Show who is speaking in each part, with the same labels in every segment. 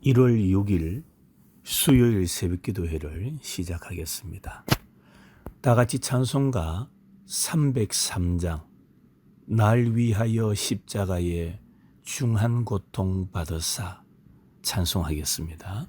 Speaker 1: 1월 6일 수요일 새벽기도회를 시작하겠습니다. 다같이 찬송가 303장 날 위하여 십자가에 중한 고통 받으사 찬송하겠습니다.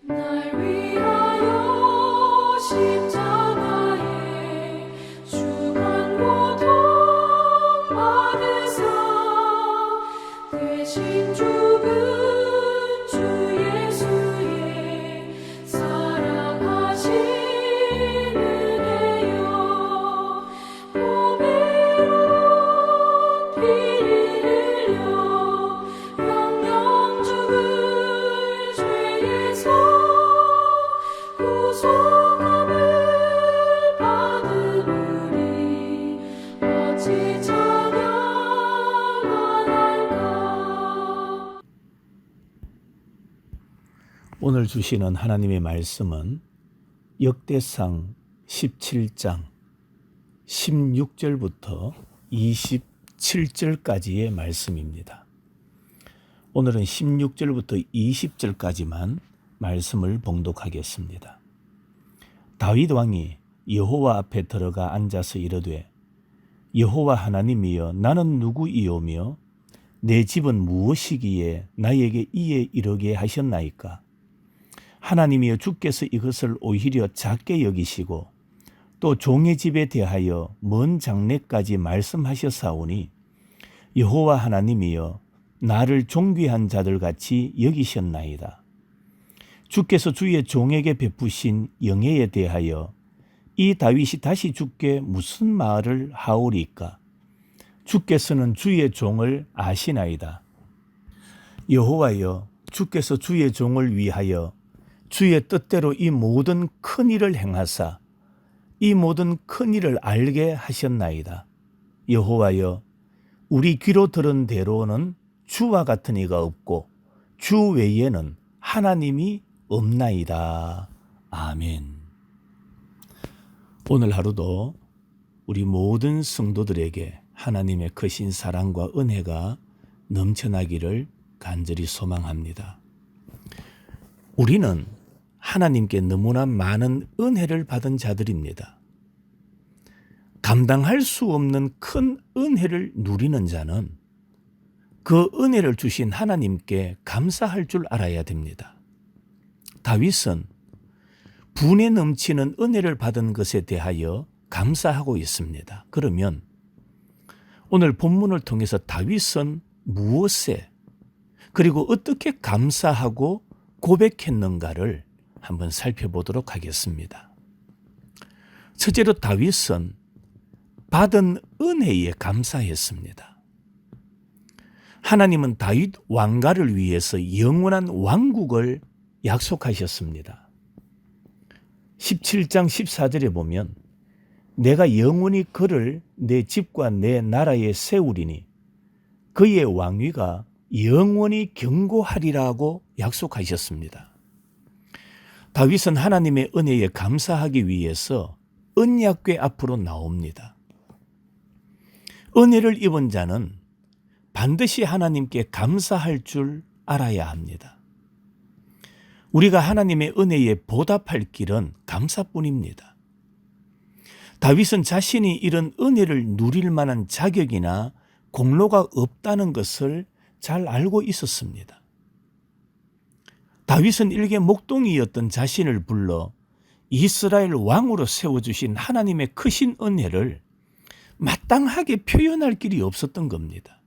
Speaker 2: 날 위하여 십자가에 중한 고통 받으사 대신 죽은 주 예수의 사랑하신 은혜여 보배로운 피를 흘려 영영 죽은 죄에서 구속함을 받은 우리 어찌 찬양하날까.
Speaker 1: 오늘 주시는 하나님의 말씀은 역대상 17장 16절부터 27절까지의 말씀입니다. 오늘은 16절부터 20절까지만 말씀을 봉독하겠습니다. 다윗 왕이 여호와 앞에 들어가 앉아서 이르되 여호와 하나님이여 나는 누구이오며 내 집은 무엇이기에 나에게 이에 이르게 하셨나이까. 하나님이여 주께서 이것을 오히려 작게 여기시고 또 종의 집에 대하여 먼 장래까지 말씀하셨사오니 여호와 하나님이여 나를 존귀한 자들같이 여기셨나이다. 주께서 주의 종에게 베푸신 영예에 대하여 이 다윗이 다시 주께 무슨 말을 하오리까. 주께서는 주의 종을 아시나이다. 여호와여 주께서 주의 종을 위하여 주의 뜻대로 이 모든 큰 일을 행하사 이 모든 큰 일을 알게 하셨나이다. 여호와여 우리 귀로 들은 대로는 주와 같은 이가 없고 주 외에는 하나님이 없나이다. 아멘. 오늘 하루도 우리 모든 성도들에게 하나님의 크신 사랑과 은혜가 넘쳐나기를 간절히 소망합니다. 우리는 하나님께 너무나 많은 은혜를 받은 자들입니다. 감당할 수 없는 큰 은혜를 누리는 자는 그 은혜를 주신 하나님께 감사할 줄 알아야 됩니다. 다윗은 분에 넘치는 은혜를 받은 것에 대하여 감사하고 있습니다. 그러면 오늘 본문을 통해서 다윗은 무엇에 그리고 어떻게 감사하고 고백했는가를 한번 살펴보도록 하겠습니다. 첫째로 다윗은 받은 은혜에 감사했습니다. 하나님은 다윗 왕가를 위해서 영원한 왕국을 약속하셨습니다. 17장 14절에 보면 내가 영원히 그를 내 집과 내 나라에 세우리니 그의 왕위가 영원히 견고하리라고 약속하셨습니다. 다윗은 하나님의 은혜에 감사하기 위해서 언약궤 앞으로 나옵니다. 은혜를 입은 자는 반드시 하나님께 감사할 줄 알아야 합니다. 우리가 하나님의 은혜에 보답할 길은 감사뿐입니다. 다윗은 자신이 이런 은혜를 누릴 만한 자격이나 공로가 없다는 것을 잘 알고 있었습니다. 다윗은 일개 목동이었던 자신을 불러 이스라엘 왕으로 세워주신 하나님의 크신 은혜를 마땅하게 표현할 길이 없었던 겁니다.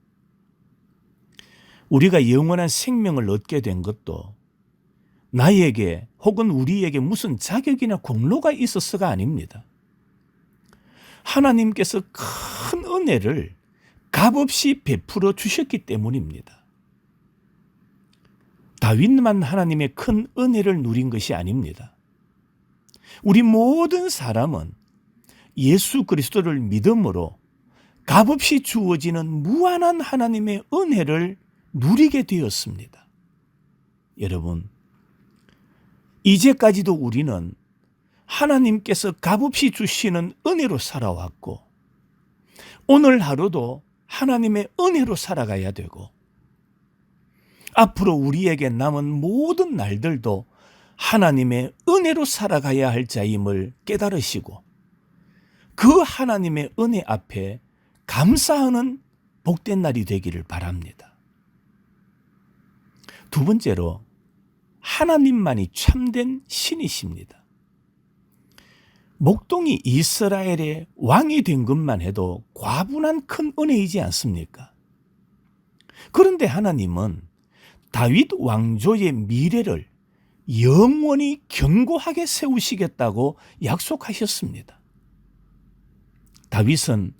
Speaker 1: 우리가 영원한 생명을 얻게 된 것도 나에게 혹은 우리에게 무슨 자격이나 공로가 있어서가 아닙니다. 하나님께서 큰 은혜를 값없이 베풀어 주셨기 때문입니다. 다윗만 하나님의 큰 은혜를 누린 것이 아닙니다. 우리 모든 사람은 예수 그리스도를 믿음으로 값없이 주어지는 무한한 하나님의 은혜를 누리게 되었습니다. 여러분, 이제까지도 우리는 하나님께서 값없이 주시는 은혜로 살아왔고, 오늘 하루도 하나님의 은혜로 살아가야 되고, 앞으로 우리에게 남은 모든 날들도 하나님의 은혜로 살아가야 할 자임을 깨달으시고, 그 하나님의 은혜 앞에 감사하는 복된 날이 되기를 바랍니다. 두 번째로, 하나님만이 참된 신이십니다. 목동이 이스라엘의 왕이 된 것만 해도 과분한 큰 은혜이지 않습니까? 그런데 하나님은 다윗 왕조의 미래를 영원히 견고하게 세우시겠다고 약속하셨습니다. 다윗은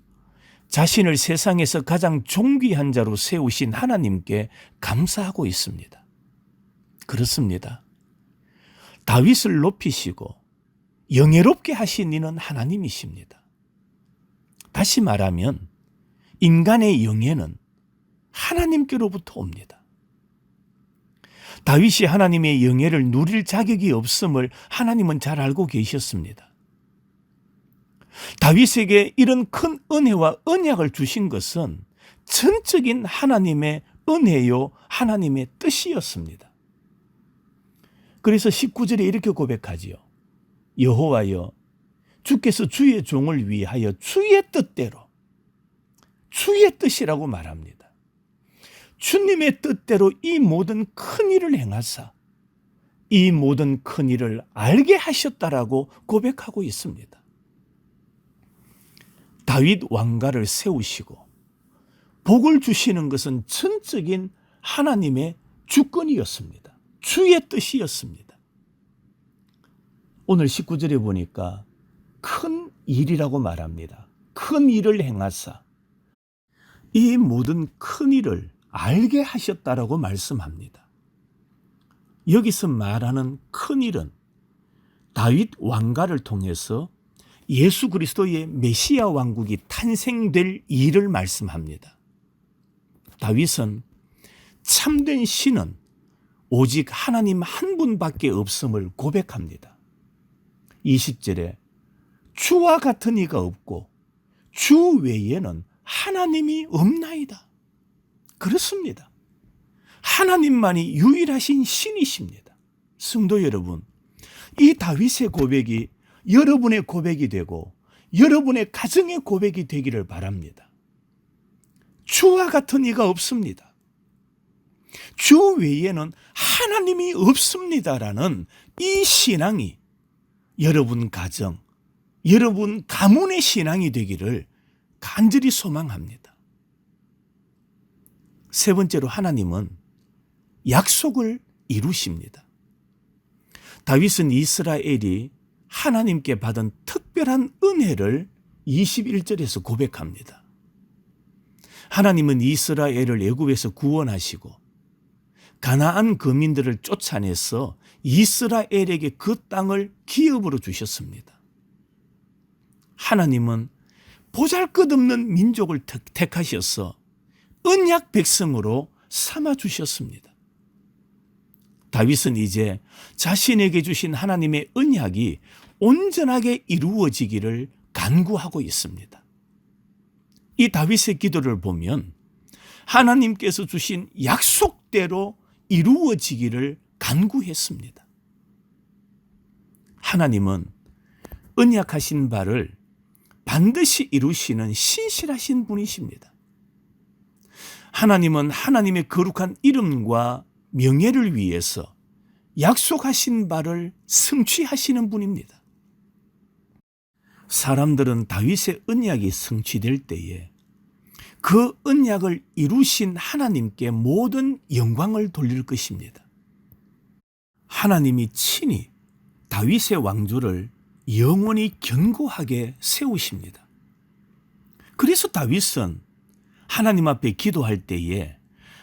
Speaker 1: 자신을 세상에서 가장 존귀한 자로 세우신 하나님께 감사하고 있습니다. 그렇습니다. 다윗을 높이시고 영예롭게 하신 이는 하나님이십니다. 다시 말하면 인간의 영예는 하나님께로부터 옵니다. 다윗이 하나님의 영예를 누릴 자격이 없음을 하나님은 잘 알고 계셨습니다. 다윗에게 이런 큰 은혜와 언약을 주신 것은 전적인 하나님의 은혜요, 하나님의 뜻이었습니다. 그래서 19절에 이렇게 고백하지요. 여호와여, 주께서 주의 종을 위하여 주의 뜻대로, 주의 뜻이라고 말합니다. 주님의 뜻대로 이 모든 큰 일을 행하사 이 모든 큰 일을 알게 하셨다라고 고백하고 있습니다. 다윗 왕가를 세우시고 복을 주시는 것은 전적인 하나님의 주권이었습니다. 주의 뜻이었습니다. 오늘 19절에 보니까 큰 일이라고 말합니다. 큰 일을 행하사 이 모든 큰 일을 알게 하셨다라고 말씀합니다. 여기서 말하는 큰 일은 다윗 왕가를 통해서 예수 그리스도의 메시아 왕국이 탄생될 일을 말씀합니다. 다윗은 참된 신은 오직 하나님 한 분밖에 없음을 고백합니다. 20절에 주와 같은 이가 없고 주 외에는 하나님이 없나이다. 그렇습니다. 하나님만이 유일하신 신이십니다. 성도 여러분, 이 다윗의 고백이 여러분의 고백이 되고 여러분의 가정의 고백이 되기를 바랍니다. 주와 같은 이가 없습니다. 주 외에는 하나님이 없습니다라는 이 신앙이 여러분 가정, 여러분 가문의 신앙이 되기를 간절히 소망합니다. 세 번째로 하나님은 약속을 이루십니다. 다윗은 이스라엘이 하나님께 받은 특별한 은혜를 21절에서 고백합니다. 하나님은 이스라엘을 애굽에서 구원하시고 가나안 거민들을 쫓아내서 이스라엘에게 그 땅을 기업으로 주셨습니다. 하나님은 보잘것없는 민족을 택하셔서 언약 백성으로 삼아 주셨습니다. 다윗은 이제 자신에게 주신 하나님의 언약이 온전하게 이루어지기를 간구하고 있습니다. 이 다윗의 기도를 보면 하나님께서 주신 약속대로 이루어지기를 간구했습니다. 하나님은 언약하신 바를 반드시 이루시는 신실하신 분이십니다. 하나님은 하나님의 거룩한 이름과 명예를 위해서 약속하신 바를 성취하시는 분입니다. 사람들은 다윗의 언약이 성취될 때에 그 언약을 이루신 하나님께 모든 영광을 돌릴 것입니다. 하나님이 친히 다윗의 왕조를 영원히 견고하게 세우십니다. 그래서 다윗은 하나님 앞에 기도할 때에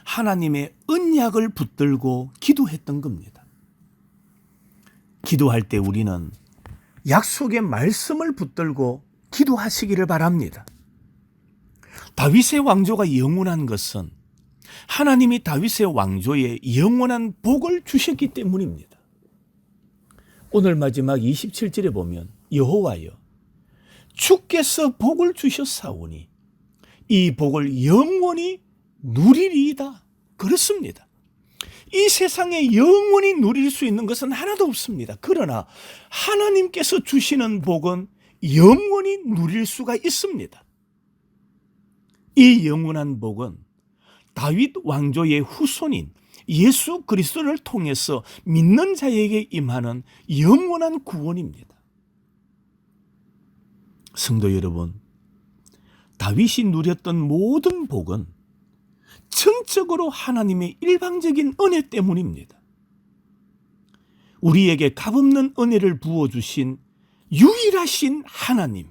Speaker 1: 하나님의 언약을 붙들고 기도했던 겁니다. 기도할 때 우리는 약속의 말씀을 붙들고 기도하시기를 바랍니다. 다윗의 왕조가 영원한 것은 하나님이 다윗의 왕조에 영원한 복을 주셨기 때문입니다. 오늘 마지막 27절에 보면 여호와여 주께서 복을 주셨사오니 이 복을 영원히 누리리이다. 그렇습니다. 이 세상에 영원히 누릴 수 있는 것은 하나도 없습니다. 그러나 하나님께서 주시는 복은 영원히 누릴 수가 있습니다. 이 영원한 복은 다윗 왕조의 후손인 예수 그리스도를 통해서 믿는 자에게 임하는 영원한 구원입니다. 성도 여러분, 다윗이 누렸던 모든 복은 전적으로 하나님의 일방적인 은혜 때문입니다. 우리에게 값없는 은혜를 부어주신 유일하신 하나님,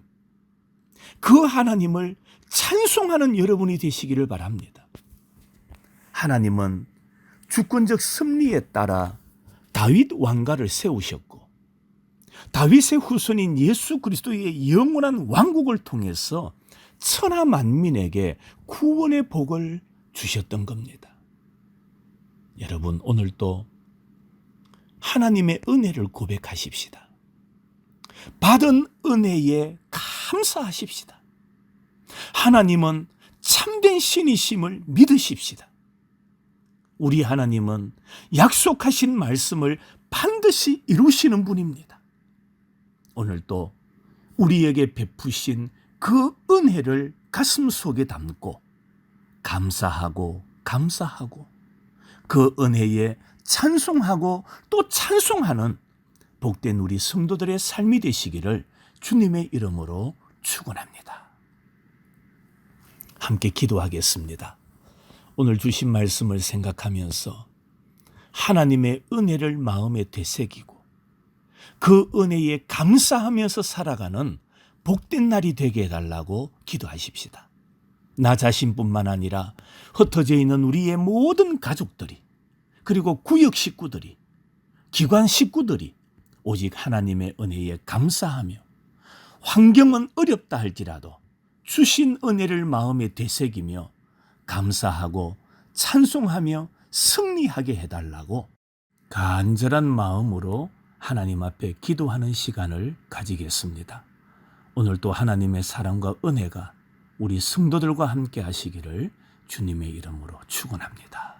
Speaker 1: 그 하나님을 찬송하는 여러분이 되시기를 바랍니다. 하나님은 주권적 섭리에 따라 다윗 왕가를 세우셨고 다윗의 후손인 예수 그리스도의 영원한 왕국을 통해서 천하 만민에게 구원의 복을 주셨던 겁니다. 여러분, 오늘도 하나님의 은혜를 고백하십시다. 받은 은혜에 감사하십시다. 하나님은 참된 신이심을 믿으십시다. 우리 하나님은 약속하신 말씀을 반드시 이루시는 분입니다. 오늘도 우리에게 베푸신 그 은혜를 가슴속에 담고 감사하고 그 은혜에 찬송하고 또 찬송하는 복된 우리 성도들의 삶이 되시기를 주님의 이름으로 축원합니다. 함께 기도하겠습니다. 오늘 주신 말씀을 생각하면서 하나님의 은혜를 마음에 되새기고 그 은혜에 감사하면서 살아가는 복된 날이 되게 해달라고 기도하십시다. 나 자신뿐만 아니라 흩어져 있는 우리의 모든 가족들이, 그리고 구역 식구들이, 기관 식구들이 오직 하나님의 은혜에 감사하며 환경은 어렵다 할지라도 주신 은혜를 마음에 되새기며 감사하고 찬송하며 승리하게 해달라고 간절한 마음으로 하나님 앞에 기도하는 시간을 가지겠습니다. 오늘도 하나님의 사랑과 은혜가 우리 성도들과 함께 하시기를 주님의 이름으로 축원합니다.